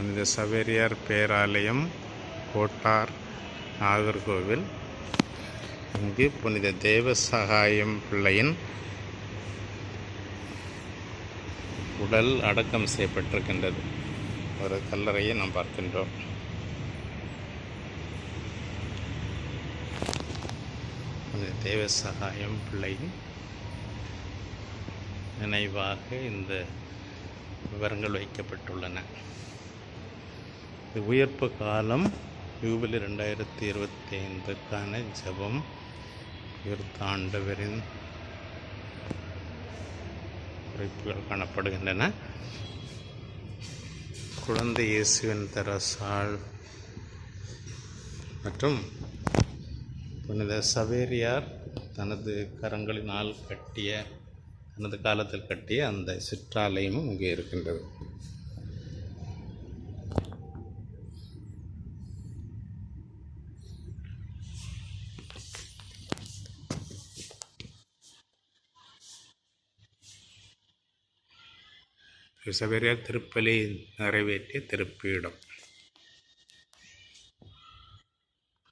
புனித சவேரியார் பேராலயம், கோட்டார், நாகர்கோவில். இங்கு புனித தேவசகாயம் பிள்ளையின் உடல் அடக்கம் செய்யப்பட்டிருக்கின்றது. ஒரு கல்லறையை நாம் பார்க்கின்றோம். புனித தேவசகாயம் பிள்ளையின் நினைவாக இந்த விவரங்கள் வைக்கப்பட்டுள்ளன. உயிர்ப்பு காலம் யூபிலி 2025க்கான ஜெபம், உயிர்த்த ஆண்டவரின் குறிப்புகள் காணப்படுகின்றன. குழந்தை இயேசுவின் தரசால் மற்றும் புனித சவேரியார் தனது கரங்களினால் தனது காலத்தில் கட்டிய அந்த சிற்றாலயமும் இங்கே இருக்கின்றது. சவேரியார் திருப்பலி நிறைவேற்றிய திருப்பீடம்.